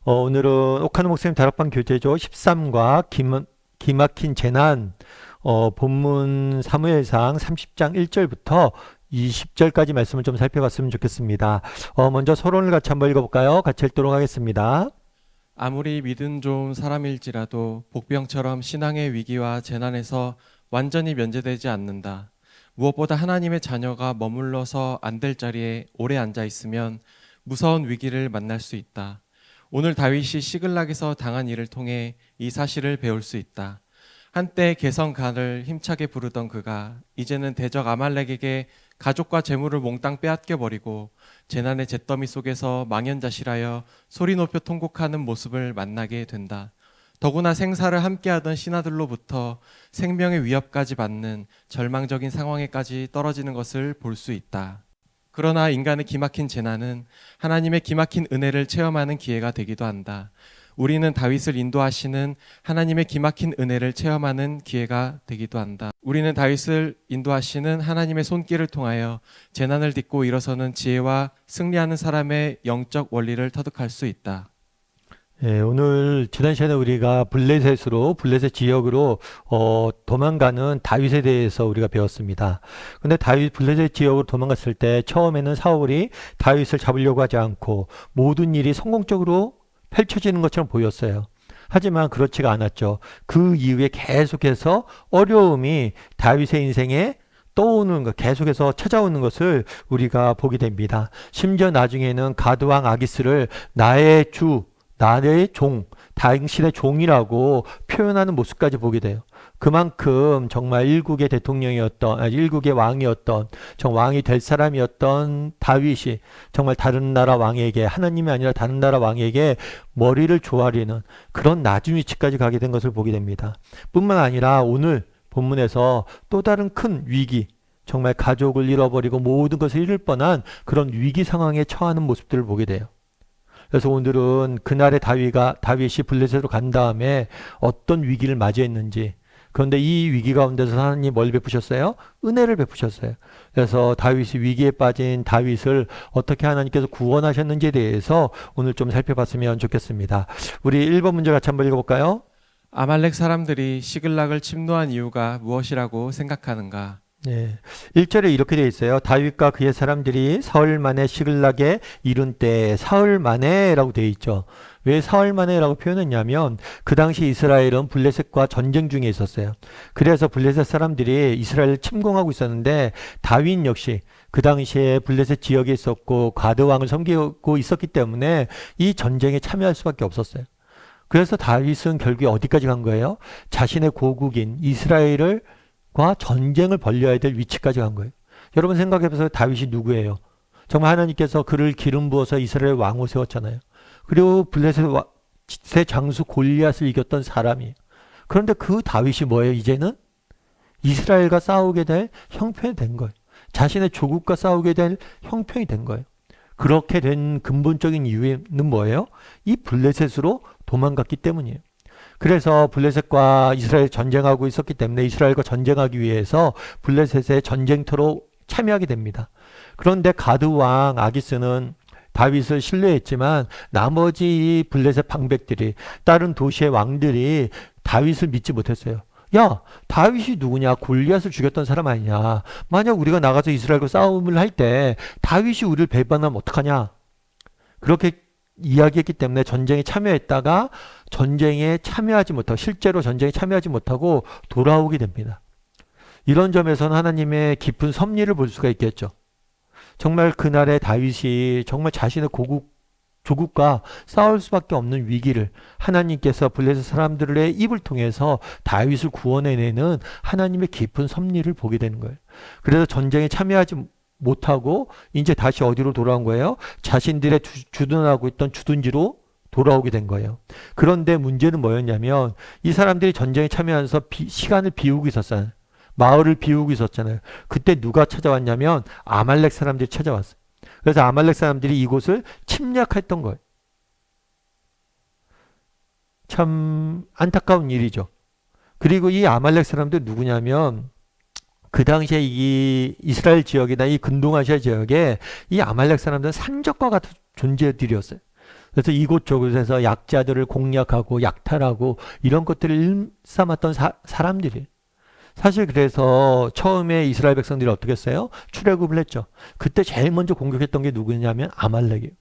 오늘은 오카노 목사님 다락방 교재죠. 13과 기막힌 재난, 본문 사무엘상 30장 1절부터 20절까지 말씀을 좀 살펴봤으면 좋겠습니다. 먼저 서론을 같이 한번 읽어볼까요? 같이 읽도록 하겠습니다. 아무리 믿음 좋은 사람일지라도 복병처럼 신앙의 위기와 재난에서 완전히 면제되지 않는다. 무엇보다 하나님의 자녀가 머물러서 안 될 자리에 오래 앉아 있으면 무서운 위기를 만날 수 있다. 오늘 다윗이 시글락에서 당한 일을 통해 이 사실을 배울 수 있다. 한때 개성간을 힘차게 부르던 그가 이제는 대적 아말렉에게 가족과 재물을 몽땅 빼앗겨 버리고 재난의 잿더미 속에서 망연자실하여 소리 높여 통곡하는 모습을 만나게 된다. 더구나 생사를 함께하던 신하들로부터 생명의 위협까지 받는 절망적인 상황에까지 떨어지는 것을 볼 수 있다. 그러나 인간의 기막힌 재난은 하나님의 기막힌 은혜를 체험하는 기회가 되기도 한다. 우리는 다윗을 인도하시는 하나님의 기막힌 은혜를 체험하는 기회가 되기도 한다. 우리는 다윗을 인도하시는 하나님의 손길을 통하여 재난을 딛고 일어서는 지혜와 승리하는 사람의 영적 원리를 터득할 수 있다. 오늘 지난 시간에 우리가 블레셋 지역으로 도망가는 다윗에 대해서 우리가 배웠습니다. 근데 블레셋 지역으로 도망갔을 때 처음에는 사울이 다윗을 잡으려고 하지 않고 모든 일이 성공적으로 펼쳐지는 것처럼 보였어요. 하지만 그렇지가 않았죠. 그 이후에 계속해서 어려움이 다윗의 인생에 떠오는 것, 계속해서 찾아오는 것을 우리가 보게 됩니다. 심지어 나중에는 가드왕 아기스를 나의 종, 당신의 종이라고 표현하는 모습까지 보게 돼요. 그만큼 정말 일국의 왕이었던, 왕이 될 사람이었던 다윗이 정말 다른 나라 왕에게, 하나님이 아니라 다른 나라 왕에게 머리를 조아리는 그런 낮은 위치까지 가게 된 것을 보게 됩니다. 뿐만 아니라 오늘 본문에서 또 다른 큰 위기, 정말 가족을 잃어버리고 모든 것을 잃을 뻔한 그런 위기 상황에 처하는 모습들을 보게 돼요. 그래서 오늘은 그날의 다윗이 블레셋으로 간 다음에 어떤 위기를 맞이했는지, 그런데 이 위기 가운데서 하나님이 뭘 베푸셨어요? 은혜를 베푸셨어요. 그래서 위기에 빠진 다윗을 어떻게 하나님께서 구원하셨는지에 대해서 오늘 좀 살펴봤으면 좋겠습니다. 우리 1번 문제 같이 한번 읽어볼까요? 아말렉 사람들이 시글락을 침노한 이유가 무엇이라고 생각하는가? 네. 1절에 이렇게 되어 있어요. 다윗과 그의 사람들이 사흘 만에 시글락에 이른 때에 사흘 만에라고 되어 있죠. 왜 사흘 만에라고 표현했냐면 그 당시 이스라엘은 블레셋과 전쟁 중에 있었어요. 그래서 블레셋 사람들이 이스라엘을 침공하고 있었는데 다윗 역시 그 당시에 블레셋 지역에 있었고 가드 왕을 섬기고 있었기 때문에 이 전쟁에 참여할 수밖에 없었어요. 그래서 다윗은 결국에 어디까지 간 거예요? 자신의 고국인 이스라엘을 과 전쟁을 벌여야 될 위치까지 간 거예요. 여러분 생각해보세요. 다윗이 누구예요? 정말 하나님께서 그를 기름 부어서 이스라엘 왕으로 세웠잖아요. 그리고 블레셋의 장수 골리앗을 이겼던 사람이에요. 그런데 그 다윗이 뭐예요? 이제는 이스라엘과 싸우게 될 형편이 된 거예요. 자신의 조국과 싸우게 될 형편이 된 거예요. 그렇게 된 근본적인 이유는 뭐예요? 이 블레셋으로 도망갔기 때문이에요. 그래서 블레셋과 이스라엘 전쟁하고 있었기 때문에 이스라엘과 전쟁하기 위해서 블레셋의 전쟁터로 참여하게 됩니다. 그런데 가드 왕 아기스는 다윗을 신뢰했지만 나머지 이 블레셋 방백들이 다른 도시의 왕들이 다윗을 믿지 못했어요. 야, 다윗이 누구냐? 골리앗을 죽였던 사람 아니냐? 만약 우리가 나가서 이스라엘과 싸움을 할 때 다윗이 우리를 배반하면 어떡하냐? 그렇게 이야기했기 때문에 전쟁에 참여했다가 실제로 전쟁에 참여하지 못하고 돌아오게 됩니다. 이런 점에서는 하나님의 깊은 섭리를 볼 수가 있겠죠. 정말 그날의 다윗이 정말 자신의 조국과 싸울 수밖에 없는 위기를 하나님께서 블레셋 사람들의 입을 통해서 다윗을 구원해내는 하나님의 깊은 섭리를 보게 되는 거예요. 그래서 전쟁에 참여하지 못하고 이제 다시 어디로 돌아온 거예요? 자신들의 주둔하고 있던 주둔지로 돌아오게 된 거예요. 그런데 문제는 뭐였냐면 이 사람들이 전쟁에 참여하면서 시간을 비우고 있었잖아요. 마을을 비우고 있었잖아요. 그때 누가 찾아왔냐면 아말렉 사람들이 찾아왔어요. 그래서 아말렉 사람들이 이곳을 침략했던 거예요. 참 안타까운 일이죠. 그리고 이 아말렉 사람들 누구냐면 그 당시에 이 이스라엘 지역이나 이 근동아시아 지역에 이 아말렉 사람들은 산적과 같은 존재들이었어요. 그래서 이곳저곳에서 약자들을 공략하고 약탈하고 이런 것들을 일삼았던 사람들이. 사실 그래서 처음에 이스라엘 백성들이 어떻게 했어요? 출애굽을 했죠. 그때 제일 먼저 공격했던 게 누구냐면 아말렉이에요.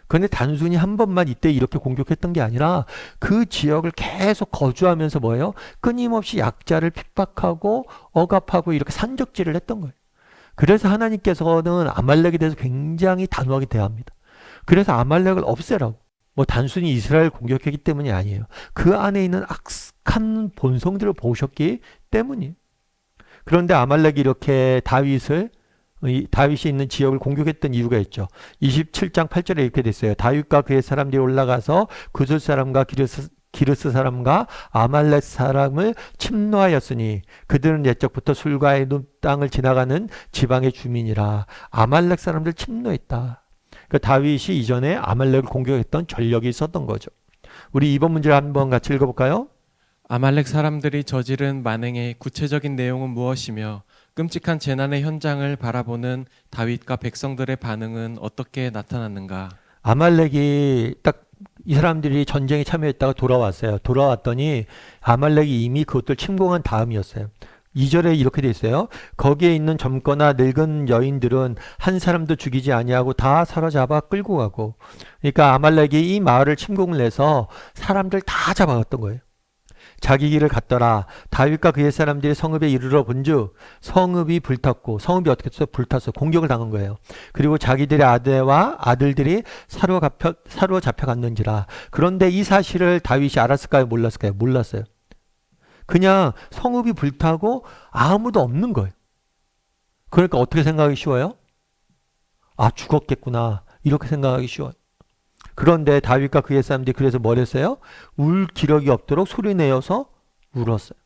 그런데 단순히 한 번만 이때 이렇게 공격했던 게 아니라 그 지역을 계속 거주하면서 뭐예요? 끊임없이 약자를 핍박하고 억압하고 이렇게 산적질을 했던 거예요. 그래서 하나님께서는 아말렉에 대해서 굉장히 단호하게 대합니다. 그래서 아말렉을 없애라고. 뭐 단순히 이스라엘 공격했기 때문이 아니에요. 그 안에 있는 악한 본성들을 보셨기 때문이에요. 그런데 아말렉이 이렇게 다윗이 있는 지역을 공격했던 이유가 있죠. 27장 8절에 이렇게 됐어요. 다윗과 그의 사람들이 올라가서 구스 사람과 기르스 사람과 아말렉 사람을 침노하였으니 그들은 옛적부터 술과 에돔 땅을 지나가는 지방의 주민이라. 아말렉 사람들 침노했다. 그러니까 다윗이 이전에 아말렉을 공격했던 전력이 있었던 거죠. 우리 이번 문제를 한번 같이 읽어볼까요? 아말렉 사람들이 저지른 만행의 구체적인 내용은 무엇이며 끔찍한 재난의 현장을 바라보는 다윗과 백성들의 반응은 어떻게 나타났는가? 아말렉이 딱 이 사람들이 전쟁에 참여했다가 돌아왔어요. 돌아왔더니 아말렉이 이미 그것들 침공한 다음이었어요. 2절에 이렇게 돼 있어요. 거기에 있는 젊거나 늙은 여인들은 한 사람도 죽이지 아니하고 다 사로잡아 끌고 가고. 그러니까 아말렉이 이 마을을 침공을 해서 사람들 다 잡아갔던 거예요. 자기 길을 갔더라. 다윗과 그의 사람들이 성읍에 이르러 본즉 성읍이 불탔고, 성읍이 어떻게 했어요? 불탔어. 공격을 당한 거예요. 그리고 자기들의 아들과 아들들이 사로잡혀갔는지라. 그런데 이 사실을 다윗이 알았을까요? 몰랐을까요? 몰랐어요. 그냥 성읍이 불타고 아무도 없는 거예요. 그러니까 어떻게 생각하기 쉬워요? 아, 죽었겠구나. 이렇게 생각하기 쉬워요. 그런데 다윗과 그의 사람들이 그래서 뭘 했어요? 울 기력이 없도록 소리내어서 울었어요.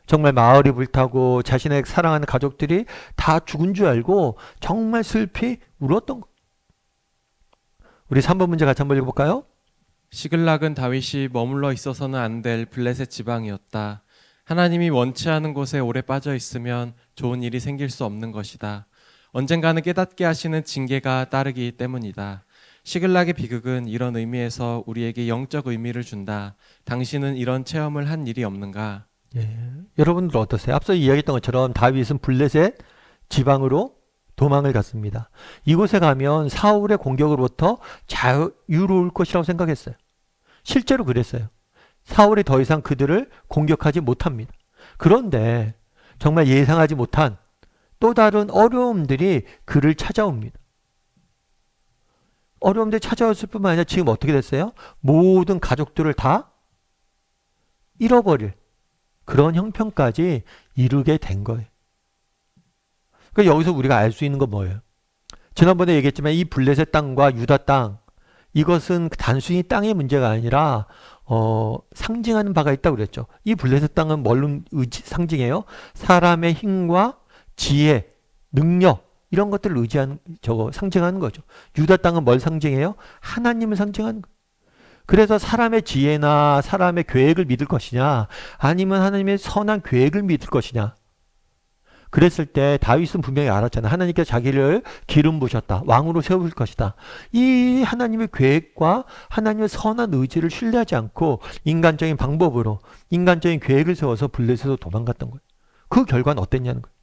정말 마을이 불타고 자신의 사랑하는 가족들이 다 죽은 줄 알고 정말 슬피 울었던 거예요. 우리 3번 문제 같이 한번 읽어볼까요? 시글락은 다윗이 머물러 있어서는 안 될 블레셋 지방이었다. 하나님이 원치 않은 곳에 오래 빠져 있으면 좋은 일이 생길 수 없는 것이다. 언젠가는 깨닫게 하시는 징계가 따르기 때문이다. 시글락의 비극은 이런 의미에서 우리에게 영적 의미를 준다. 당신은 이런 체험을 한 일이 없는가? 예. 여러분들 어떠세요? 앞서 이야기했던 것처럼 다윗은 블레셋 지방으로 도망을 갔습니다. 이곳에 가면 사울의 공격으로부터 자유로울 것이라고 생각했어요. 실제로 그랬어요. 사울이 더 이상 그들을 공격하지 못합니다. 그런데 정말 예상하지 못한 또 다른 어려움들이 그를 찾아옵니다. 어려움들이 찾아왔을 뿐만 아니라 지금 어떻게 됐어요? 모든 가족들을 다 잃어버릴 그런 형편까지 이르게 된 거예요. 그러니까 여기서 우리가 알 수 있는 건 뭐예요? 지난번에 얘기했지만 이 블레셋 땅과 유다 땅, 이것은 단순히 땅의 문제가 아니라 상징하는 바가 있다고 그랬죠. 이 블레셋 땅은 뭘로 상징해요? 사람의 힘과 지혜, 능력 이런 것들을 상징하는 거죠. 유다 땅은 뭘 상징해요? 하나님을 상징하는 거예요. 그래서 사람의 지혜나 사람의 계획을 믿을 것이냐, 아니면 하나님의 선한 계획을 믿을 것이냐. 그랬을 때 다윗은 분명히 알았잖아요. 하나님께서 자기를 기름 부으셨다. 왕으로 세울 것이다. 이 하나님의 계획과 하나님의 선한 의지를 신뢰하지 않고 인간적인 방법으로 인간적인 계획을 세워서 블레셋으로 도망갔던 거예요. 그 결과는 어땠냐는 거예요.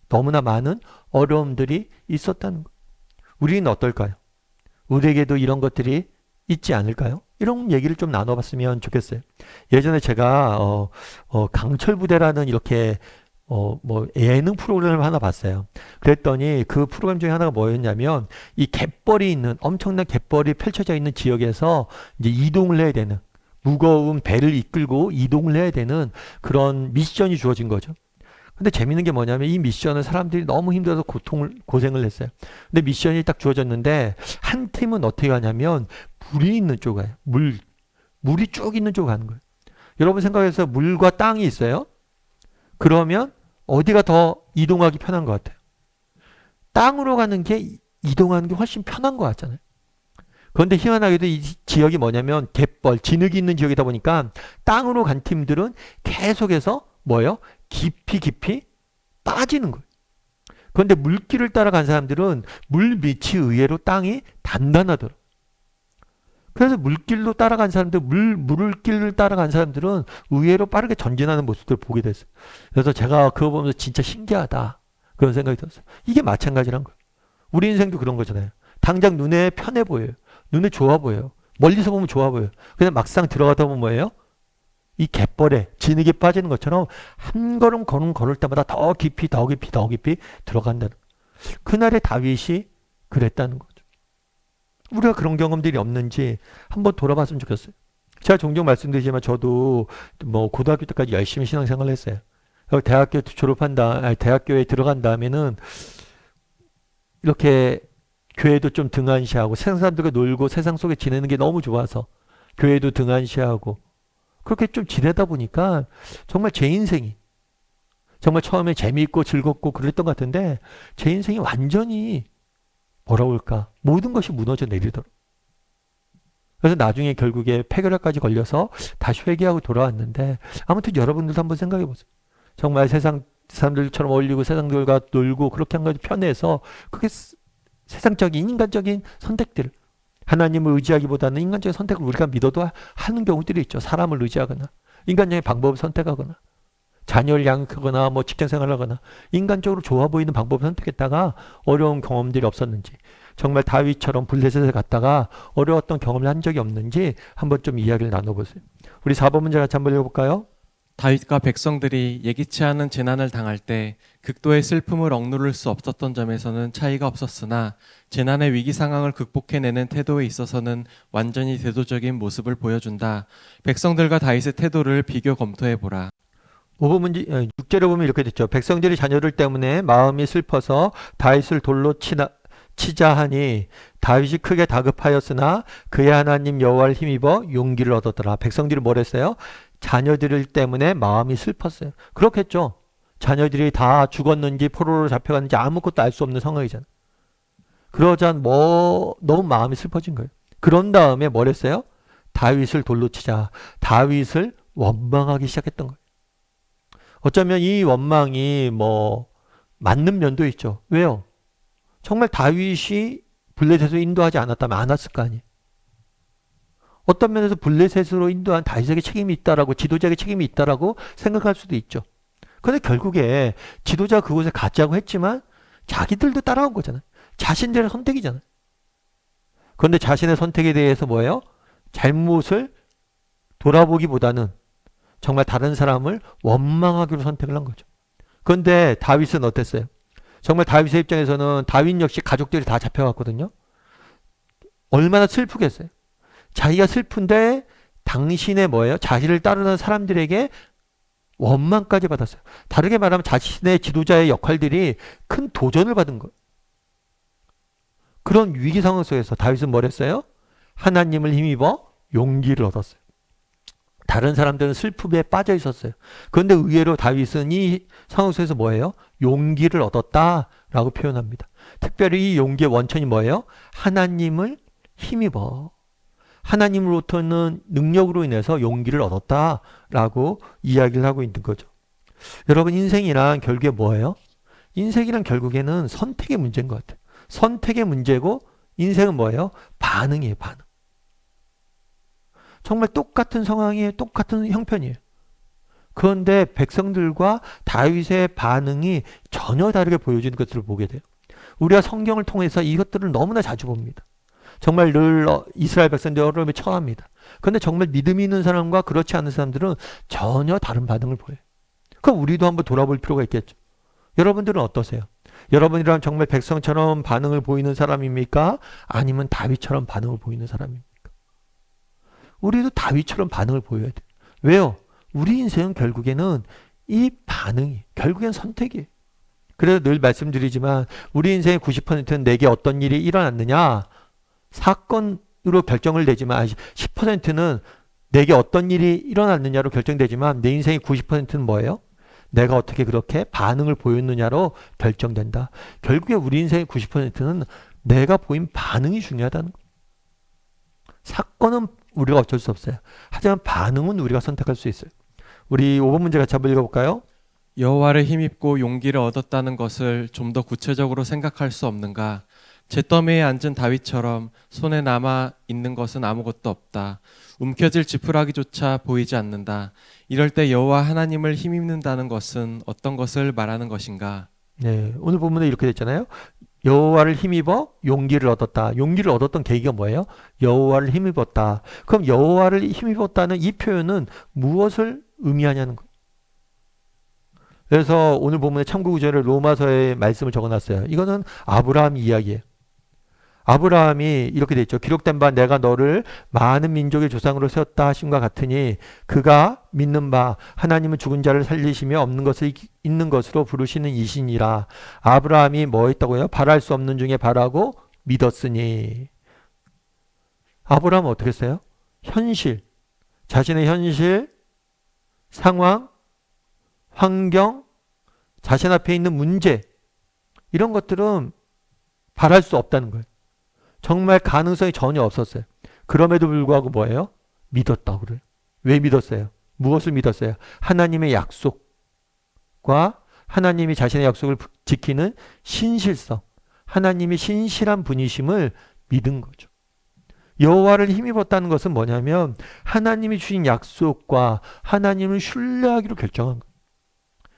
너무나 많은 어려움들이 있었다는 거예요. 우리는 어떨까요? 우리에게도 이런 것들이 있지 않을까요? 이런 얘기를 좀 나눠봤으면 좋겠어요. 예전에 제가 강철 부대라는 이렇게 예능 프로그램을 하나 봤어요. 그랬더니 그 프로그램 중에 하나가 뭐였냐면 이 갯벌이 있는 엄청난 갯벌이 펼쳐져 있는 지역에서 이제 이동을 해야 되는 무거운 배를 이끌고 이동을 해야 되는 그런 미션이 주어진 거죠. 근데 재밌는 게 뭐냐면 이 미션을 사람들이 너무 힘들어서 고생을 했어요. 근데 미션이 딱 주어졌는데 한 팀은 어떻게 하냐면 물이 있는 쪽에 물이 쭉 있는 쪽으로 가는 거예요. 여러분 생각해서 물과 땅이 있어요. 그러면 어디가 더 이동하기 편한 것 같아요? 땅으로 가는 게 이동하는 게 훨씬 편한 것 같잖아요. 그런데 희한하게도 이 지역이 뭐냐면 갯벌, 진흙이 있는 지역이다 보니까 땅으로 간 팀들은 계속해서 뭐예요? 깊이 빠지는 거예요. 그런데 물길을 따라간 사람들은 물 밑이 의외로 땅이 단단하더라고요. 그래서 물길로 따라간 사람들, 물길을 따라간 사람들은 의외로 빠르게 전진하는 모습들을 보게 됐어요. 그래서 제가 그거 보면서 진짜 신기하다. 그런 생각이 들었어요. 이게 마찬가지란 거예요. 우리 인생도 그런 거잖아요. 당장 눈에 편해 보여요. 눈에 좋아 보여요. 멀리서 보면 좋아 보여요. 근데 막상 들어가다 보면 뭐예요? 이 갯벌에 진흙에 빠지는 것처럼 한 걸음 걸을 때마다 더 깊이 더 깊이 더 깊이 들어간다는 거예요. 그날의 다윗이 그랬다는 거죠. 우리가 그런 경험들이 없는지 한번 돌아봤으면 좋겠어요. 제가 종종 말씀드리지만 저도 뭐 고등학교 때까지 열심히 신앙생활을 했어요. 대학교 대학교에 들어간 다음에는 이렇게 교회도 좀 등한시하고 세상 사람들과 놀고 세상 속에 지내는 게 너무 좋아서 교회도 등한시하고 그렇게 좀 지내다 보니까 정말 제 인생이 정말 처음에 재미있고 즐겁고 그랬던 것 같은데 제 인생이 완전히 뭐라 그럴까 모든 것이 무너져 내리더라고요. 그래서 나중에 결국에 폐결핵까지 걸려서 다시 회개하고 돌아왔는데 아무튼 여러분들도 한번 생각해 보세요. 정말 세상 사람들처럼 어울리고 세상들과 놀고 그렇게 한 가지 편해서 그게 세상적인 인간적인 선택들 하나님을 의지하기보다는 인간적인 선택을 우리가 믿어도 하는 경우들이 있죠. 사람을 의지하거나 인간적인 방법을 선택하거나 자녀를 양육하거나 뭐 직장생활을 하거나 인간적으로 좋아 보이는 방법을 선택했다가 어려운 경험들이 없었는지 정말 다윗처럼 블레셋에 갔다가 어려웠던 경험을 한 적이 없는지 한번 좀 이야기를 나눠보세요. 우리 4번 문제 같이 한번 읽어볼까요? 다윗과 백성들이 예기치 않은 재난을 당할 때 극도의 슬픔을 억누를 수 없었던 점에서는 차이가 없었으나 재난의 위기 상황을 극복해내는 태도에 있어서는 완전히 대도적인 모습을 보여준다. 백성들과 다윗의 태도를 비교 검토해보라. 5번 문제 6절에 보면 이렇게 됐죠. 백성들이 자녀들 때문에 마음이 슬퍼서 다윗을 돌로 치자 하니 다윗이 크게 다급하였으나 그의 하나님 여호와를 힘입어 용기를 얻었더라. 백성들이 뭘 했어요? 자녀들 때문에 마음이 슬펐어요. 그렇겠죠. 자녀들이 다 죽었는지 포로로 잡혀갔는지 아무것도 알 수 없는 상황이잖아요. 그러자 너무 마음이 슬퍼진 거예요. 그런 다음에 뭘 했어요? 다윗을 돌로 치자. 다윗을 원망하기 시작했던 거예요. 어쩌면 이 원망이 맞는 면도 있죠. 왜요? 정말 다윗이 블레셋으로 인도하지 않았다면 안 왔을 거 아니에요. 어떤 면에서 블레셋으로 인도한 다윗에게 책임이 있다라고 지도자에게 책임이 있다라고 생각할 수도 있죠. 그런데 결국에 지도자가 그곳에 가자고 했지만 자기들도 따라온 거잖아요. 자신들의 선택이잖아요. 그런데 자신의 선택에 대해서 뭐예요? 잘못을 돌아보기보다는 정말 다른 사람을 원망하기로 선택을 한 거죠. 그런데 다윗은 어땠어요? 정말 다윗의 입장에서는 다윗 역시 가족들이 다 잡혀갔거든요. 얼마나 슬프겠어요. 자기가 슬픈데 당신의 자신을 따르는 사람들에게 원망까지 받았어요. 다르게 말하면 자신의 지도자의 역할들이 큰 도전을 받은 거예요. 그런 위기 상황 속에서 다윗은 뭘 했어요? 하나님을 힘입어 용기를 얻었어요. 다른 사람들은 슬픔에 빠져 있었어요. 그런데 의외로 다윗은 이 상황 속에서 뭐예요? 용기를 얻었다라고 표현합니다. 특별히 이 용기의 원천이 뭐예요? 하나님을 힘입어. 하나님으로부터는 능력으로 인해서 용기를 얻었다라고 이야기를 하고 있는 거죠. 여러분 인생이란 결국에 뭐예요? 인생이란 결국에는 선택의 문제인 것 같아요. 선택의 문제고 인생은 뭐예요? 반응이에요. 반응. 정말 똑같은 상황이에요. 똑같은 형편이에요. 그런데 백성들과 다윗의 반응이 전혀 다르게 보여지는 것들을 보게 돼요. 우리가 성경을 통해서 이것들을 너무나 자주 봅니다. 정말 늘 이스라엘 백성들이 어려움에 처합니다. 그런데 정말 믿음이 있는 사람과 그렇지 않은 사람들은 전혀 다른 반응을 보여요. 그럼 우리도 한번 돌아볼 필요가 있겠죠. 여러분들은 어떠세요? 여러분이라면 정말 백성처럼 반응을 보이는 사람입니까? 아니면 다윗처럼 반응을 보이는 사람입니까? 우리도 다윗처럼 반응을 보여야 돼요. 왜요? 우리 인생은 결국에는 이 반응이 결국엔 선택이에요. 그래서 늘 말씀드리지만 우리 인생의 90%는 내게 어떤 일이 일어났느냐 사건으로 결정을 내지만 10%는 내게 어떤 일이 일어났느냐로 결정되지만 내 인생의 90%는 뭐예요? 내가 어떻게 그렇게 반응을 보였느냐로 결정된다. 결국에 우리 인생의 90%는 내가 보인 반응이 중요하다는 거예요. 사건은 우리가 어쩔 수 없어요. 하지만 반응은 우리가 선택할 수 있어요. 우리 5번 문제 같이 한번 읽어볼까요? 여호와를 힘입고 용기를 얻었다는 것을 좀 더 구체적으로 생각할 수 없는가? 잿더미에 앉은 다윗처럼 손에 남아 있는 것은 아무것도 없다. 움켜질 지푸라기조차 보이지 않는다. 이럴 때 여호와 하나님을 힘입는다는 것은 어떤 것을 말하는 것인가? 네, 오늘 본문에 이렇게 됐잖아요. 여호와를 힘입어 용기를 얻었다. 용기를 얻었던 계기가 뭐예요? 여호와를 힘입었다. 그럼 여호와를 힘입었다는 이 표현은 무엇을 의미하냐는 거예요. 그래서 오늘 본문에 참고구절에 로마서의 말씀을 적어놨어요. 이거는 아브라함 이야기예요. 아브라함이 이렇게 돼 있죠. 기록된 바 내가 너를 많은 민족의 조상으로 세웠다 하심과 같으니 그가 믿는 바 하나님은 죽은 자를 살리시며 없는 것을 있는 것으로 부르시는 이시니라. 아브라함이 뭐 했다고요? 바랄 수 없는 중에 바라고 믿었으니. 아브라함은 어떻게 했어요? 현실, 자신의 현실, 상황, 환경, 자신 앞에 있는 문제 이런 것들은 바랄 수 없다는 거예요. 정말 가능성이 전혀 없었어요. 그럼에도 불구하고 뭐예요? 믿었다고 그래요. 왜 믿었어요? 무엇을 믿었어요? 하나님의 약속과 하나님이 자신의 약속을 지키는 신실성, 하나님이 신실한 분이심을 믿은 거죠. 여호와를 힘입었다는 것은 뭐냐면 하나님이 주신 약속과 하나님을 신뢰하기로 결정한 거예요.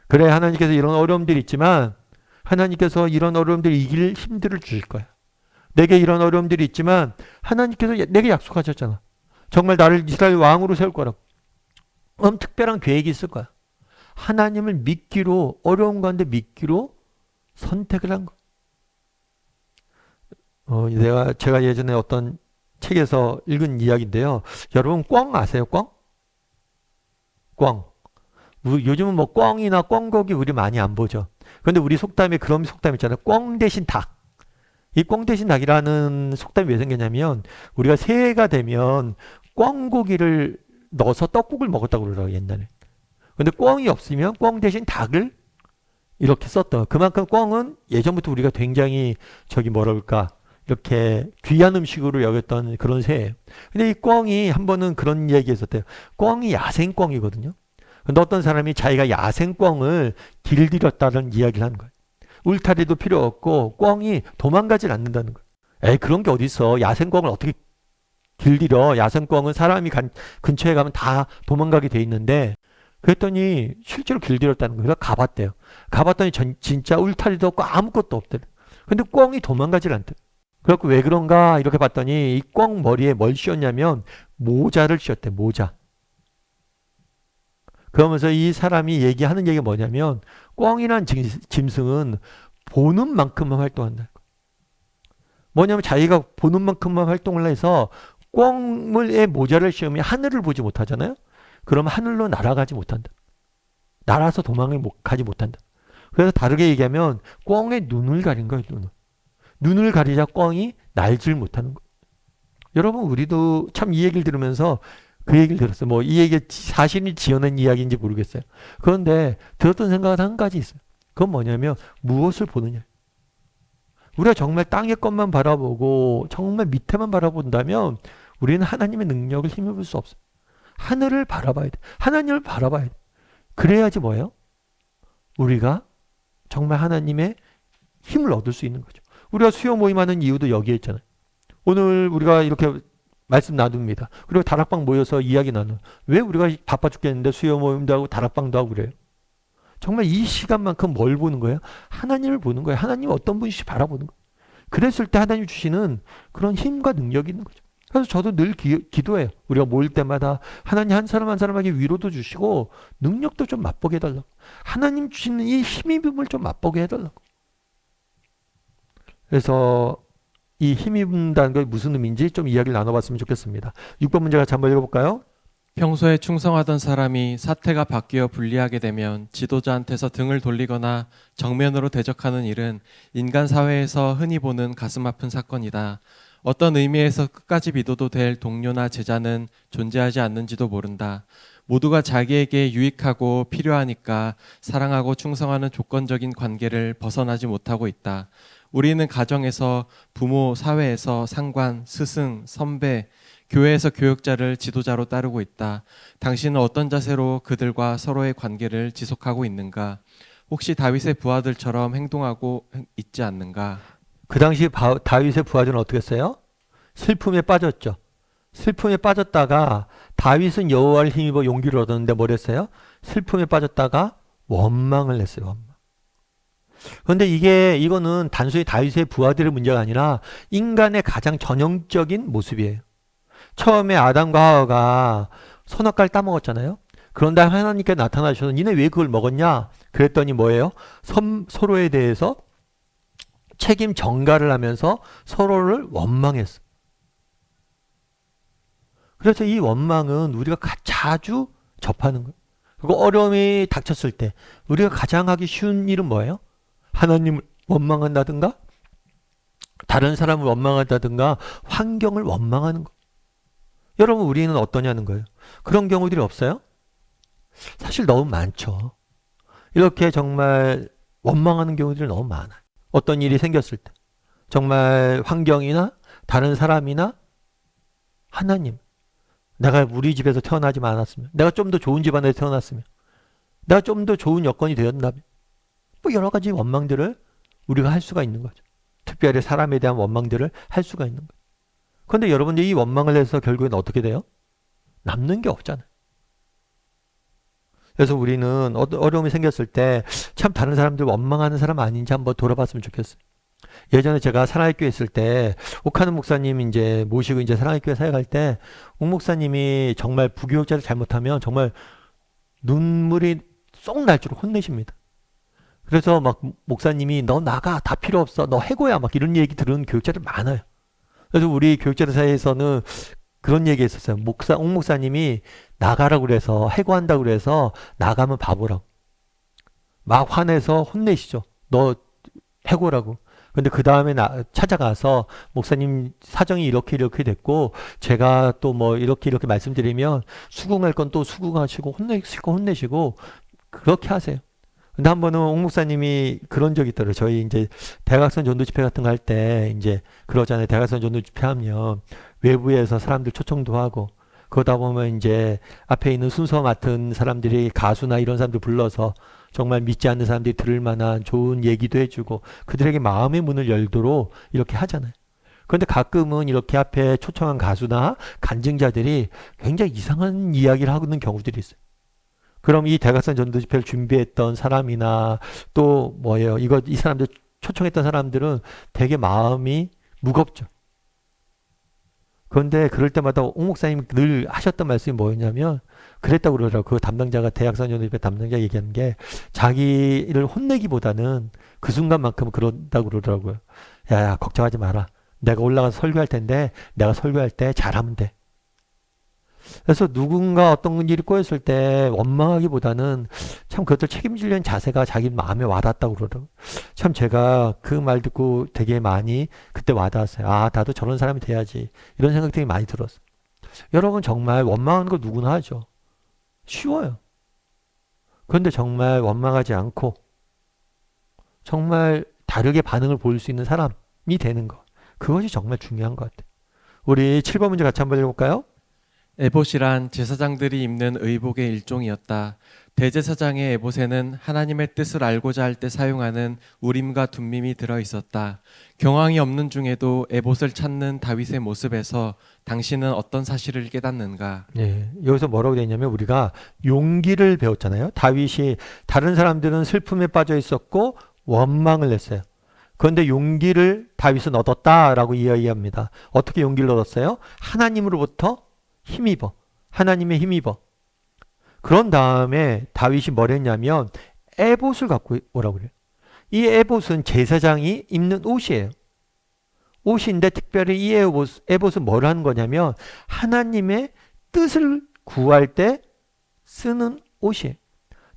그래, 하나님께서 이런 어려움들이 있지만 하나님께서 이런 어려움들을 이길 힘들을 주실 거야. 내게 이런 어려움들이 있지만 하나님께서 내게 약속하셨잖아. 정말 나를 이스라엘 왕으로 세울 거라고. 특별한 계획이 있을 거야. 하나님을 믿기로, 어려운 가운데 믿기로 선택을 한 거야. 제가 예전에 어떤 책에서 읽은 이야기인데요. 여러분 꿩 아세요? 꿩? 꿩. 요즘은 뭐 꿩이나 꿩고기 우리 많이 안 보죠. 그런데 우리 속담에 그런 속담 있잖아요. 꿩 대신 닭. 이 꿩 대신 닭이라는 속담이 왜 생겼냐면 우리가 새해가 되면 꿩고기를 넣어서 떡국을 먹었다고 그러더라고요, 옛날에. 근데 꿩이 없으면 꿩 대신 닭을 이렇게 썼던. 그만큼 꿩은 예전부터 우리가 굉장히 뭐라 그럴까 이렇게 귀한 음식으로 여겼던 그런 새예요. 근데 이 꿩이 한 번은 그런 이야기 했었대요. 꿩이 야생꿩이거든요. 근데 어떤 사람이 자기가 야생꿩을 길들였다는 이야기를 하는 거예요. 울타리도 필요 없고 꿩이 도망가질 않는다는 거예요. 에이, 그런 게 어딨어. 야생꿩을 어떻게 길들여. 야생꿩은 사람이 근처에 가면 다 도망가게 돼 있는데 그랬더니 실제로 길들였다는 거예요. 그래서 가봤대요. 가봤더니 진짜 울타리도 없고 아무것도 없대요. 근데 꿩이 도망가질 않대요. 그래갖고 왜 그런가 이렇게 봤더니 이 꿩 머리에 뭘 씌웠냐면 모자를 씌웠대. 모자. 그러면서 이 사람이 얘기하는 얘기가 뭐냐면 꿩이란 짐승은 보는 만큼만 활동한다. 뭐냐면 자기가 보는 만큼만 활동을 해서 꿩의 모자를 씌우면 하늘을 보지 못하잖아요. 그럼 하늘로 날아가지 못한다. 날아서 도망을 가지 못한다. 그래서 다르게 얘기하면 꿩의 눈을 가린 거예요. 눈을 가리자 꿩이 날질 못하는 거예요. 여러분 우리도 참 이 얘기를 들으면서 그 얘기를 들었어요. 뭐 이 얘기 사실이 지어낸 이야기인지 모르겠어요. 그런데 들었던 생각은 한 가지 있어요. 그건 뭐냐면 무엇을 보느냐. 우리가 정말 땅의 것만 바라보고 정말 밑에만 바라본다면 우리는 하나님의 능력을 힘입을 수 없어요. 하늘을 바라봐야 돼. 하나님을 바라봐야 돼. 그래야지 뭐예요? 우리가 정말 하나님의 힘을 얻을 수 있는 거죠. 우리가 수요 모임하는 이유도 여기에 있잖아요. 오늘 우리가 이렇게 말씀 나눕니다. 그리고 다락방 모여서 이야기 나눠. 왜 우리가 바빠 죽겠는데 수요 모임도 하고 다락방도 하고 그래요? 정말 이 시간만큼 뭘 보는 거예요? 하나님을 보는 거예요. 하나님 어떤 분이시 바라보는 거예요. 그랬을 때 하나님 주시는 그런 힘과 능력이 있는 거죠. 그래서 저도 늘 기도해요. 우리가 모일 때마다 하나님 한 사람 한 사람에게 위로도 주시고 능력도 좀 맛보게 해달라고. 하나님 주시는 이 힘입음을 좀 맛보게 해달라고. 그래서 이 힘입는다는 게 무슨 의미인지 좀 이야기를 나눠봤으면 좋겠습니다. 6번 문제 같이 한번 읽어볼까요? 평소에 충성하던 사람이 사태가 바뀌어 불리하게 되면 지도자한테서 등을 돌리거나 정면으로 대적하는 일은 인간 사회에서 흔히 보는 가슴 아픈 사건이다. 어떤 의미에서 끝까지 믿어도 될 동료나 제자는 존재하지 않는지도 모른다. 모두가 자기에게 유익하고 필요하니까 사랑하고 충성하는 조건적인 관계를 벗어나지 못하고 있다. 우리는 가정에서 부모, 사회에서 상관, 스승, 선배, 교회에서 교역자를 지도자로 따르고 있다. 당신은 어떤 자세로 그들과 서로의 관계를 지속하고 있는가? 혹시 다윗의 부하들처럼 행동하고 있지 않는가? 그 당시 다윗의 부하들은 어떻게 했어요? 슬픔에 빠졌죠. 슬픔에 빠졌다가 다윗은 여호와를 힘입어 용기를 얻었는데 뭘 했어요? 슬픔에 빠졌다가 원망을 했어요. 원망. 그런데 이거는 단순히 다윗의 부하들의 문제가 아니라 인간의 가장 전형적인 모습이에요. 처음에 아담과 하와가 선악과를 따먹었잖아요. 그런 다음에 하나님께 나타나셔서 니네 왜 그걸 먹었냐? 그랬더니 뭐예요? 서로에 대해서 책임 전가를 하면서 서로를 원망했어. 그래서 이 원망은 우리가 자주 접하는 거예요. 그리고 어려움이 닥쳤을 때 우리가 가장 하기 쉬운 일은 뭐예요? 하나님을 원망한다든가 다른 사람을 원망한다든가 환경을 원망하는 거예요. 여러분 우리는 어떠냐는 거예요. 그런 경우들이 없어요? 사실 너무 많죠. 이렇게 정말 원망하는 경우들이 너무 많아요. 어떤 일이 생겼을 때 정말 환경이나 다른 사람이나 하나님, 내가 우리 집에서 태어나지만 않았으면, 내가 좀 더 좋은 집안에서 태어났으면, 내가 좀 더 좋은 여건이 되었다면, 뭐 여러 가지 원망들을 우리가 할 수가 있는 거죠. 특별히 사람에 대한 원망들을 할 수가 있는 거죠. 그런데 여러분들이 이 원망을 해서 결국엔 어떻게 돼요? 남는 게 없잖아요. 그래서 우리는 어려움이 생겼을 때 참 다른 사람들 원망하는 사람 아닌지 한번 돌아봤으면 좋겠어요. 예전에 제가 사랑의교회 있을 때 옥하는 목사님 이제 모시고 이제 사랑의교회 사역할 때 옥 목사님이 정말 부교육자를 잘못하면 정말 눈물이 쏙 날 줄 혼내십니다. 그래서 막 목사님이 너 나가 다 필요 없어 너 해고야 막 이런 얘기 들은 교육자들 많아요. 그래서 우리 교육자들 사이에서는 그런 얘기 했었어요. 옥 목사님이 나가라고 그래서 해고한다고 그래서 나가면 바보라고 막 화내서 혼내시죠. 너 해고라고. 근데 그 다음에 찾아가서 목사님 사정이 이렇게 됐고 제가 또 뭐 이렇게 말씀드리면 수긍할 건 또 수긍하시고 혼내실 건 혼내시고 그렇게 하세요. 근데 한 번은 옥 목사님이 그런 적이 있더라고요. 저희 이제 대각선 전도 집회 같은 거 할 때 이제 그러잖아요. 대각선 전도 집회 하면 외부에서 사람들 초청도 하고 그러다 보면 이제 앞에 있는 순서 맡은 사람들이 가수나 이런 사람들 불러서 정말 믿지 않는 사람들이 들을 만한 좋은 얘기도 해주고 그들에게 마음의 문을 열도록 이렇게 하잖아요. 그런데 가끔은 이렇게 앞에 초청한 가수나 간증자들이 굉장히 이상한 이야기를 하는 경우들이 있어요. 그럼 이 대각선 전도 집회를 준비했던 사람이나 또 뭐예요? 이 사람들 초청했던 사람들은 되게 마음이 무겁죠. 그런데 그럴 때마다 옥 목사님 늘 하셨던 말씀이 뭐였냐면 그랬다고 그러더라고요. 그 담당자가 대학선 전도집회 담당자 얘기하는 게 자기를 혼내기보다는 그 순간만큼 그런다고 그러더라고요. 야, 걱정하지 마라. 내가 올라가서 설교할 텐데 내가 설교할 때 잘하면 돼. 그래서 누군가 어떤 일이 꼬였을 때 원망하기보다는 참 그것들 책임지려는 자세가 자기 마음에 와닿았다고 그러더라고요. 참 제가 그 말 듣고 되게 많이 그때 와닿았어요. 아, 나도 저런 사람이 돼야지. 이런 생각들이 많이 들었어요. 여러분 정말 원망하는 거 누구나 하죠. 쉬워요. 그런데 정말 원망하지 않고 정말 다르게 반응을 보일 수 있는 사람이 되는 것. 그것이 정말 중요한 것 같아요. 우리 7번 문제 같이 한번 읽어볼까요? 에봇이란 제사장들이 입는 의복의 일종이었다. 대제사장의 에봇에는 하나님의 뜻을 알고자 할 때 사용하는 우림과 둠밈이 들어 있었다. 경황이 없는 중에도 에봇을 찾는 다윗의 모습에서 당신은 어떤 사실을 깨닫는가? 예, 여기서 뭐라고 되어 있냐면 우리가 용기를 배웠잖아요. 다윗이 다른 사람들은 슬픔에 빠져 있었고 원망을 했어요. 그런데 용기를 다윗은 얻었다라고 이야기합니다. 어떻게 용기를 얻었어요? 하나님으로부터 힘입어. 하나님의 힘입어. 그런 다음에 다윗이 뭘 했냐면 에봇을 갖고 오라고 그래요. 이 에봇은 제사장이 입는 옷이에요. 옷인데 특별히 이 에봇은 뭘 하는 거냐면 하나님의 뜻을 구할 때 쓰는 옷이에요.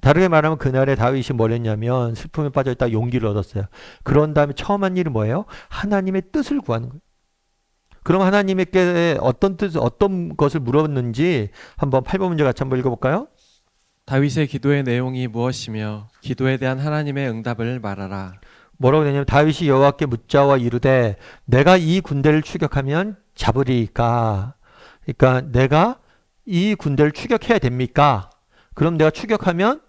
다르게 말하면 그날에 다윗이 뭘 했냐면 슬픔에 빠져있다 용기를 얻었어요. 그런 다음에 처음 한 일은 뭐예요? 하나님의 뜻을 구하는 거예요. 그럼 하나님께 어떤 것을 물었는지 한번 8번 문제 같이 한번 읽어볼까요? 다윗의 기도의 내용이 무엇이며 기도에 대한 하나님의 응답을 말하라. 뭐라고 되냐면 다윗이 여호와께 묻자와 이르되 내가 이 군대를 추격하면 잡으리까? 그러니까 내가 이 군대를 추격해야 됩니까? 그럼 내가 추격하면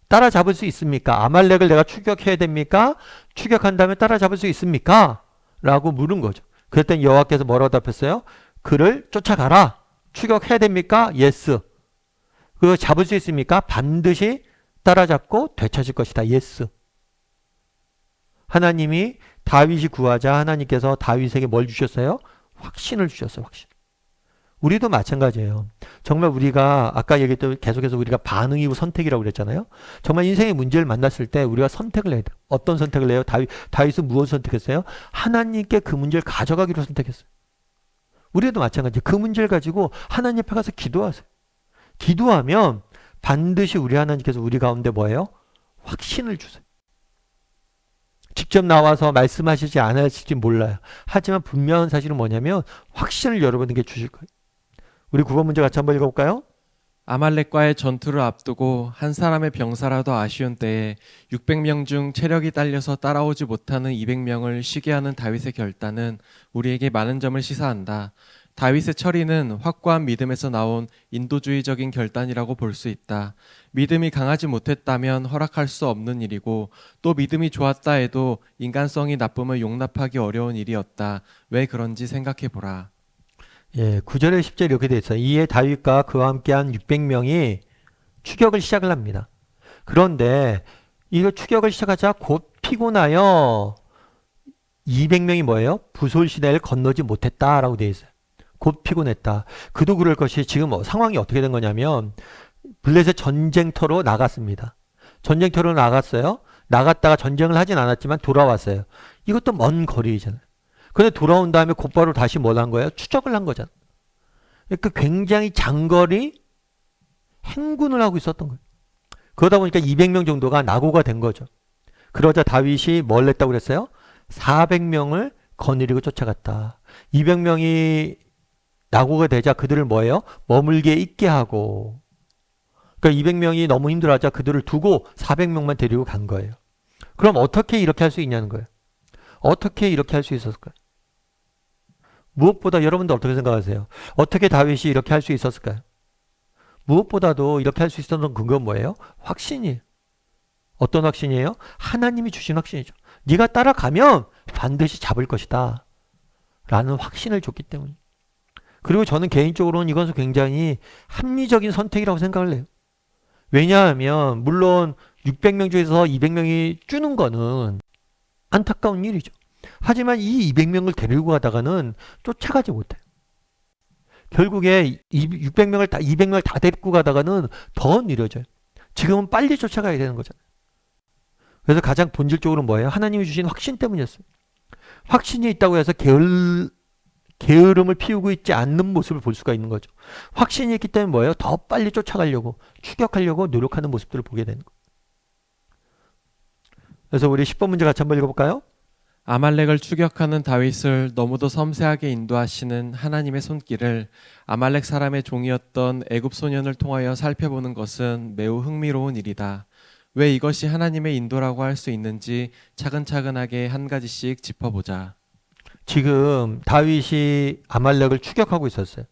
따라잡을 수 있습니까? 아말렉을 내가 추격해야 됩니까? 추격한 다음에 따라잡을 수 있습니까? 라고 물은 거죠. 그랬더니 여호와께서 뭐라고 답했어요? 그를 쫓아가라. 추격해야 됩니까? 예스. 그거 잡을 수 있습니까? 반드시 따라잡고 되찾을 것이다. 예스. 하나님이 다윗이 구하자 하나님께서 다윗에게 뭘 주셨어요? 확신을 주셨어요. 확신. 우리도 마찬가지예요. 정말 우리가 아까 얘기했던 계속해서 우리가 반응이고 선택이라고 그랬잖아요. 정말 인생의 문제를 만났을 때 우리가 선택을 해야 돼요. 어떤 선택을 해요? 다윗은 무엇을 선택했어요? 하나님께 그 문제를 가져가기로 선택했어요. 우리도 마찬가지예요. 그 문제를 가지고 하나님 앞에 가서 기도하세요. 기도하면 반드시 우리 하나님께서 우리 가운데 뭐예요? 확신을 주세요. 직접 나와서 말씀하시지 않으실지 몰라요. 하지만 분명한 사실은 뭐냐면 확신을 여러분에게 주실 거예요. 우리 9번 문제 같이 한번 읽어볼까요? 아말렉과의 전투를 앞두고 한 사람의 병사라도 아쉬운 때에 600명 중 체력이 딸려서 따라오지 못하는 200명을 쉬게 하는 다윗의 결단은 우리에게 많은 점을 시사한다. 다윗의 처리는 확고한 믿음에서 나온 인도주의적인 결단이라고 볼 수 있다. 믿음이 강하지 못했다면 허락할 수 없는 일이고 또 믿음이 좋았다 해도 인간성이 나쁨을 용납하기 어려운 일이었다. 왜 그런지 생각해보라. 예, 9절에 10절에 이렇게 되어 있어요. 이에 다윗과 그와 함께한 600명이 추격을 시작을 합니다. 그런데 이거 추격을 시작하자 곧 피곤하여 200명이 뭐예요? 부솔 시내를 건너지 못했다라고 되어 있어요. 곧 피곤했다. 그도 그럴 것이 지금 상황이 어떻게 된 거냐면 블레셋 전쟁터로 나갔습니다. 전쟁터로 나갔어요. 나갔다가 전쟁을 하진 않았지만 돌아왔어요. 이것도 먼 거리잖아요. 근데 돌아온 다음에 곧바로 다시 뭘 한 거예요? 추적을 한 거잖아요. 그러니까 굉장히 장거리 행군을 하고 있었던 거예요. 그러다 보니까 200명 정도가 낙오가 된 거죠. 그러자 다윗이 뭘 했다고 그랬어요? 400명을 거느리고 쫓아갔다. 200명이 낙오가 되자 그들을 뭐예요? 머물게 있게 하고, 그러니까 200명이 너무 힘들어하자 그들을 두고 400명만 데리고 간 거예요. 그럼 어떻게 이렇게 할 수 있냐는 거예요. 어떻게 이렇게 할 수 있었을까요? 무엇보다 여러분들 어떻게 생각하세요? 어떻게 다윗이 이렇게 할 수 있었을까요? 무엇보다도 이렇게 할 수 있었던 근거는 뭐예요? 확신이에요. 어떤 확신이에요? 하나님이 주신 확신이죠. 네가 따라가면 반드시 잡을 것이다 라는 확신을 줬기 때문에. 그리고 저는 개인적으로는 이것은 굉장히 합리적인 선택이라고 생각을 해요. 왜냐하면 물론 600명 중에서 200명이 주는 거는 안타까운 일이죠. 하지만 이 200명을 데리고 가다가는 쫓아가지 못해요. 결국에 200명을 다 데리고 가다가는 더 느려져요. 지금은 빨리 쫓아가야 되는 거잖아요. 그래서 가장 본질적으로 뭐예요? 하나님이 주신 확신 때문이었어요. 확신이 있다고 해서 게으름을 피우고 있지 않는 모습을 볼 수가 있는 거죠. 확신이 있기 때문에 뭐예요? 더 빨리 쫓아가려고, 추격하려고 노력하는 모습들을 보게 되는 거예요. 그래서 우리 10번 문제 같이 한번 읽어볼까요? 아말렉을 추격하는 다윗을 너무도 섬세하게 인도하시는 하나님의 손길을 아말렉 사람의 종이었던 애굽 소년을 통하여 살펴보는 것은 매우 흥미로운 일이다. 왜 이것이 하나님의 인도라고 할 수 있는지 차근차근하게 한 가지씩 짚어보자. 지금 다윗이 아말렉을 추격하고 있었어요.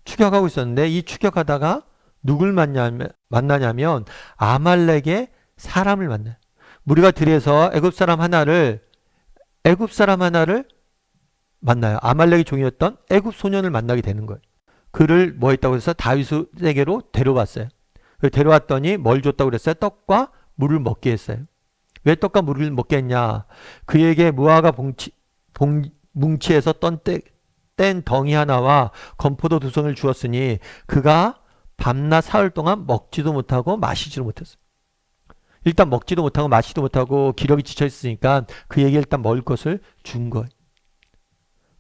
추격하고 있었는데 이 추격하다가 누굴 만나냐면 아말렉의 사람을 만나요. 무리가 들에서 애굽 사람 하나를 만나요. 아말렉의 종이었던 애굽 소년을 만나게 되는 거예요. 그를 뭐 했다고 해서 다윗에게로 데려왔어요. 데려왔더니 뭘 줬다고 그랬어요? 떡과 물을 먹게 했어요. 왜 떡과 물을 먹게 했냐? 그에게 무화과 뭉치에서 뗀 덩이 하나와 건포도 2송이를 주었으니 그가 밤낮 사흘 동안 먹지도 못하고 마시지도 못했어요. 일단 먹지도 못하고 마시지도 못하고 기력이 지쳐 있으니까 그에게 일단 먹을 것을 준 거예요.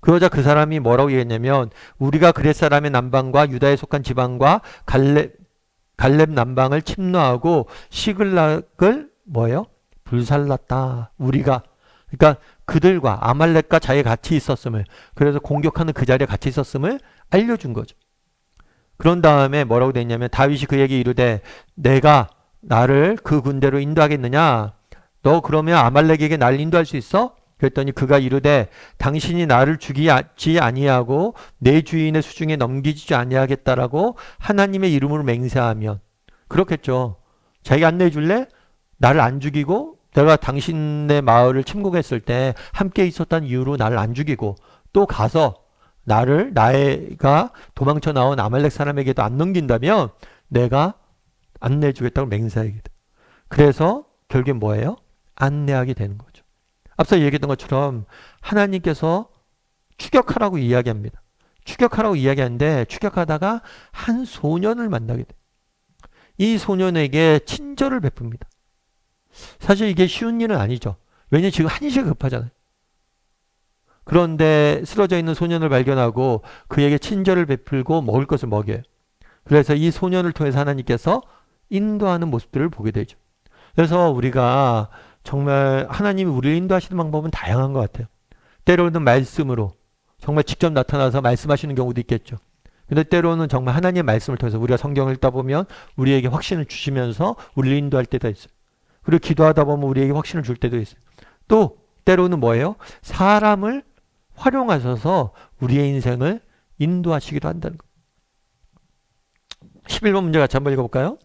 그러자 그 사람이 뭐라고 얘기했냐면 우리가 그렛 사람의 남방과 유다에 속한 지방과 갈렙 남방을 침노하고 시글락을 뭐예요? 불살랐다. 우리가. 그러니까 그들과 아말렉과 자기가 같이 있었음을, 그래서 공격하는 그 자리에 같이 있었음을 알려준 거죠. 그런 다음에 뭐라고 됐냐면 다윗이 그에게 이르되 내가 나를 그 군대로 인도하겠느냐? 너 그러면 아말렉에게 나를 인도할 수 있어? 그랬더니 그가 이르되 당신이 나를 죽이지 아니하고 내 주인의 수중에 넘기지 아니하겠다라고 하나님의 이름으로 맹세하면. 그렇겠죠. 자기가 안내해 줄래? 나를 안 죽이고 내가 당신네 마을을 침공했을 때 함께 있었다는 이유로 나를 안 죽이고 또 가서 나가 도망쳐 나온 아말렉 사람에게도 안 넘긴다면 내가 안내해 주겠다고 맹세하게 돼. 그래서 결국엔 뭐예요? 안내하게 되는 거죠. 앞서 얘기했던 것처럼 하나님께서 추격하라고 이야기합니다. 추격하라고 이야기하는데 추격하다가 한 소년을 만나게 돼. 이 소년에게 친절을 베풉니다. 사실 이게 쉬운 일은 아니죠. 왜냐면 지금 한시가 급하잖아요. 그런데 쓰러져 있는 소년을 발견하고 그에게 친절을 베풀고 먹을 것을 먹여요. 그래서 이 소년을 통해서 하나님께서 인도하는 모습들을 보게 되죠. 그래서 우리가 정말 하나님이 우리를 인도하시는 방법은 다양한 것 같아요. 때로는 말씀으로 정말 직접 나타나서 말씀하시는 경우도 있겠죠. 근데 때로는 정말 하나님의 말씀을 통해서 우리가 성경을 읽다 보면 우리에게 확신을 주시면서 우리를 인도할 때도 있어요. 그리고 기도하다 보면 우리에게 확신을 줄 때도 있어요. 또 때로는 뭐예요? 사람을 활용하셔서 우리의 인생을 인도하시기도 한다는 것. 11번 문제 같이 한번 읽어볼까요?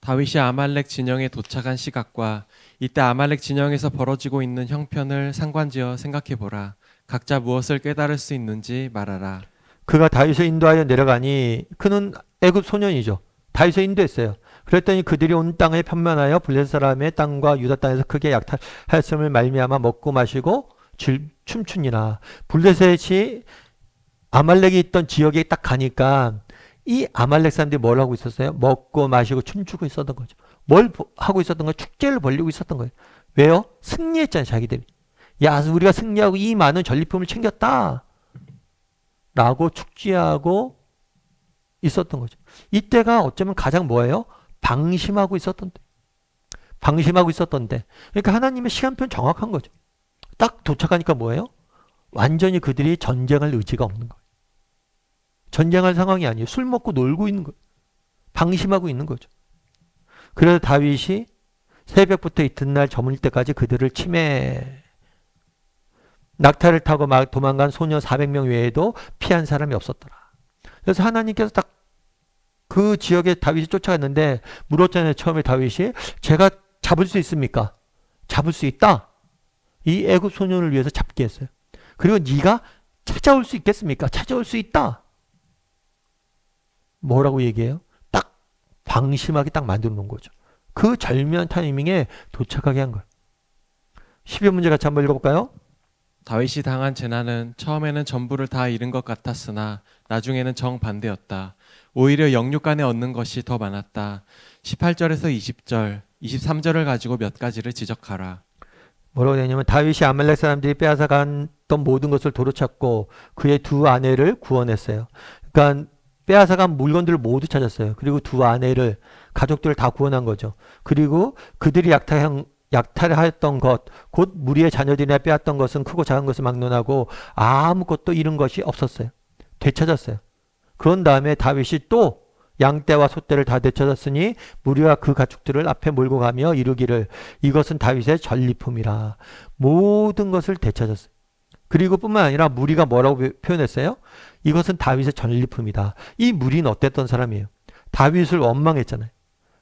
다윗이 아말렉 진영에 도착한 시각과 이때 아말렉 진영에서 벌어지고 있는 형편을 상관지어 생각해보라. 각자 무엇을 깨달을 수 있는지 말하라. 그가 다윗을 인도하여 내려가니 그는 애굽 소년이죠. 다윗을 인도했어요. 그랬더니 그들이 온 땅에 편만하여 블레셋 사람의 땅과 유다 땅에서 크게 약탈하였음을 말미암아 먹고 마시고 춤추니라. 블레셋이 아말렉이 있던 지역에 딱 가니까 이 아말렉 사람들이 뭘 하고 있었어요? 먹고 마시고 춤추고 있었던 거죠. 뭘 하고 있었던 거예요? 축제를 벌이고 있었던 거예요. 왜요? 승리했잖아요, 자기들이. 야, 우리가 승리하고 이 많은 전리품을 챙겼다. 라고 축제하고 있었던 거죠. 이때가 어쩌면 가장 뭐예요? 방심하고 있었던 때. 방심하고 있었던 때. 그러니까 하나님의 시간표는 정확한 거죠. 딱 도착하니까 뭐예요? 완전히 그들이 전쟁할 의지가 없는 거예요. 전쟁할 상황이 아니에요. 술 먹고 놀고 있는 거예요. 방심하고 있는 거죠. 그래서 다윗이 새벽부터 이튿날 저물 때까지 그들을 치매. 낙타를 타고 막 도망간 소녀 400명 외에도 피한 사람이 없었더라. 그래서 하나님께서 딱 그 지역에 다윗이 쫓아갔는데 물었잖아요. 처음에 다윗이 제가 잡을 수 있습니까? 잡을 수 있다. 이 애굽 소년을 위해서 잡게 했어요. 그리고 네가 찾아올 수 있겠습니까? 찾아올 수 있다. 뭐라고 얘기해요? 딱 방심하게 딱 만들어 놓은 거죠. 그 절묘한 타이밍에 도착하게 한 거예요. 12번 문제 같이 한번 읽어볼까요? 다윗이 당한 재난은 처음에는 전부를 다 잃은 것 같았으나 나중에는 정반대였다. 오히려 영육간에 얻는 것이 더 많았다. 18절에서 20절, 23절을 가지고 몇 가지를 지적하라. 뭐라고 되냐면 다윗이 아말렉 사람들이 빼앗아갔던 모든 것을 도로 찾고 그의 두 아내를 구원했어요. 그러니까 빼앗아간 물건들을 모두 찾았어요. 그리고 두 아내를 가족들을 다 구원한 거죠. 그리고 그들이 약탈하였던 것, 곧 무리의 자녀들이나 빼앗던 것은 크고 작은 것을 막론하고 아무것도 잃은 것이 없었어요. 되찾았어요. 그런 다음에 다윗이 또 양떼와 소떼를 다 되찾았으니 무리와 그 가축들을 앞에 몰고 가며 이르기를 이것은 다윗의 전리품이라. 모든 것을 되찾았어요. 그리고 뿐만 아니라 무리가 뭐라고 표현했어요? 이것은 다윗의 전리품이다. 이 무리는 어땠던 사람이에요? 다윗을 원망했잖아요.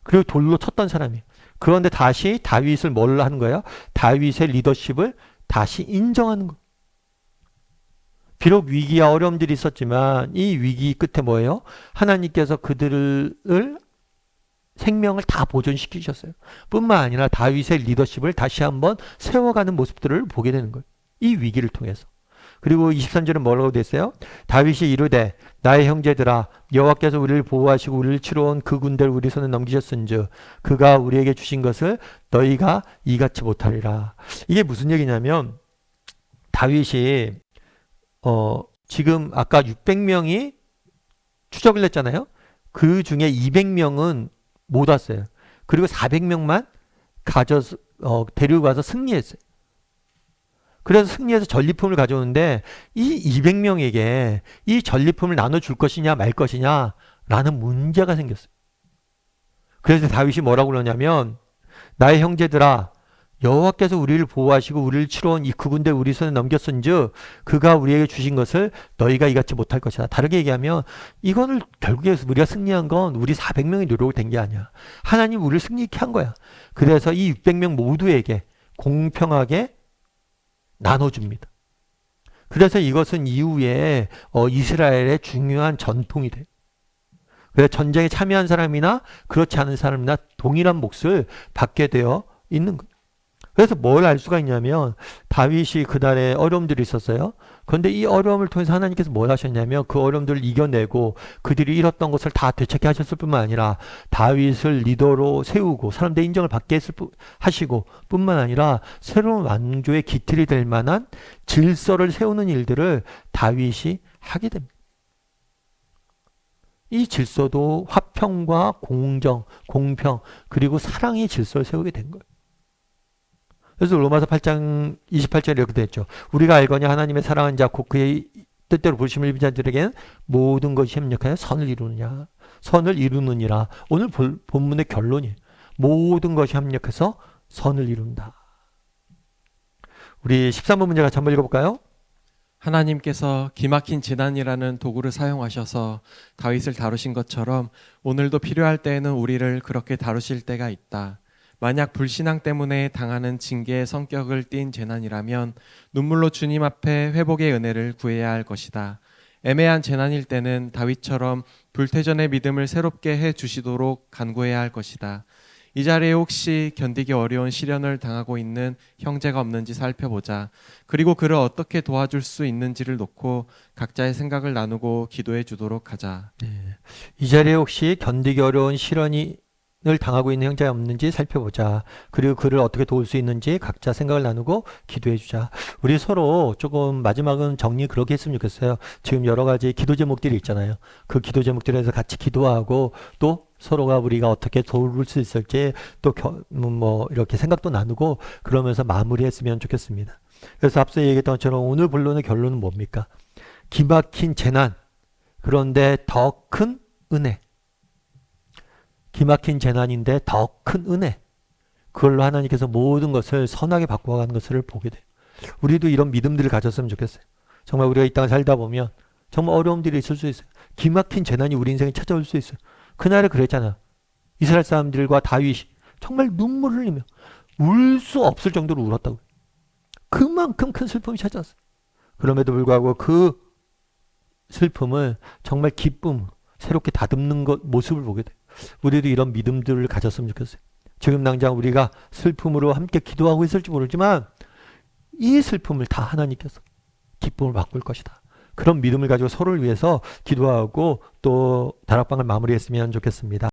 그리고 돌로 쳤던 사람이에요. 그런데 다시 다윗을 뭘 하는 거예요? 다윗의 리더십을 다시 인정하는 거예요. 비록 위기와 어려움들이 있었지만 이 위기 끝에 뭐예요? 하나님께서 그들을 생명을 다 보존시키셨어요. 뿐만 아니라 다윗의 리더십을 다시 한번 세워가는 모습들을 보게 되는 거예요. 이 위기를 통해서. 그리고 23절은 뭐라고 됐어요? 다윗이 이르되 나의 형제들아 여호와께서 우리를 보호하시고 우리를 치러 온 그 군대를 우리 손에 넘기셨은즉 그가 우리에게 주신 것을 너희가 이같이 못하리라. 이게 무슨 얘기냐면 다윗이 지금 아까 600명이 추적을 했잖아요. 그 중에 200명은 못 왔어요. 그리고 400명만 데리고 가서 승리했어요. 그래서 승리해서 전리품을 가져오는데 이 200명에게 이 전리품을 나눠줄 것이냐 말 것이냐 라는 문제가 생겼어요. 그래서 다윗이 뭐라고 그러냐면 나의 형제들아 여호와께서 우리를 보호하시고 우리를 치러온 이 그군대 우리 손에 넘겼은즉 그가 우리에게 주신 것을 너희가 이같이 못할 것이다. 다르게 얘기하면 이거를 결국에 우리가 승리한 건 우리 400명이 노력을 된 게 아니야. 하나님 우리를 승리케 한 거야. 그래서 이 600명 모두에게 공평하게 나눠줍니다. 그래서 이것은 이후에 이스라엘의 중요한 전통이 돼요. 그래서 전쟁에 참여한 사람이나 그렇지 않은 사람이나 동일한 몫을 받게 되어 있는 거예요. 그래서 뭘 알 수가 있냐면 다윗이 그날에 어려움들이 있었어요. 그런데 이 어려움을 통해서 하나님께서 뭘 하셨냐면 그 어려움들을 이겨내고 그들이 잃었던 것을 다 되찾게 하셨을 뿐만 아니라 다윗을 리더로 세우고 사람들의 인정을 받게 하시고 뿐만 아니라 새로운 왕조의 기틀이 될 만한 질서를 세우는 일들을 다윗이 하게 됩니다. 이 질서도 화평과 공정, 공평 그리고 사랑의 질서를 세우게 된 거예요. 그래서 로마서 8장 28절에 이렇게 됐죠. 우리가 알거냐 하나님의 사랑한 자 곧 그의 뜻대로 부르심을 입은 자들에게는 모든 것이 협력하여 선을 이루느냐. 선을 이루느니라. 오늘 본문의 결론이에요. 모든 것이 협력해서 선을 이룬다. 우리 13번 문제 같이 한번 읽어볼까요? 하나님께서 기막힌 재난이라는 도구를 사용하셔서 다윗을 다루신 것처럼 오늘도 필요할 때에는 우리를 그렇게 다루실 때가 있다. 만약 불신앙 때문에 당하는 징계의 성격을 띤 재난이라면 눈물로 주님 앞에 회복의 은혜를 구해야 할 것이다. 애매한 재난일 때는 다윗처럼 불태전의 믿음을 새롭게 해 주시도록 간구해야 할 것이다. 이 자리에 혹시 견디기 어려운 시련을 당하고 있는 형제가 없는지 살펴보자. 그리고 그를 어떻게 도와줄 수 있는지를 놓고 각자의 생각을 나누고 기도해 주도록 하자. 이 자리에 혹시 견디기 어려운 시련을 당하고 있는 형제가 없는지 살펴보자. 그리고 그를 어떻게 도울 수 있는지 각자 생각을 나누고 기도해 주자. 우리 서로 조금 마지막은 정리 그렇게 했으면 좋겠어요. 지금 여러 가지 기도 제목들이 있잖아요. 그 기도 제목들에서 같이 기도하고 또 서로가 우리가 어떻게 도울 수 있을지 또 이렇게 생각도 나누고 그러면서 마무리했으면 좋겠습니다. 그래서 앞서 얘기했던 것처럼 오늘 본론의 결론은 뭡니까? 기막힌 재난, 그런데 더 큰 은혜. 기막힌 재난인데 더 큰 은혜. 그걸로 하나님께서 모든 것을 선하게 바꿔가는 것을 보게 돼요. 우리도 이런 믿음들을 가졌으면 좋겠어요. 정말 우리가 이 땅을 살다 보면 정말 어려움들이 있을 수 있어요. 기막힌 재난이 우리 인생에 찾아올 수 있어요. 그날에 그랬잖아. 이스라엘 사람들과 다윗이 정말 눈물을 흘리며 울 수 없을 정도로 울었다고. 그만큼 큰 슬픔이 찾아왔어요. 그럼에도 불구하고 그 슬픔을 정말 기쁨, 새롭게 다듬는 모습을 보게 돼요. 우리도 이런 믿음들을 가졌으면 좋겠어요. 지금 당장 우리가 슬픔으로 함께 기도하고 있을지 모르지만 이 슬픔을 다 하나님께서 기쁨을 바꿀 것이다. 그런 믿음을 가지고 서로를 위해서 기도하고 또 다락방을 마무리했으면 좋겠습니다.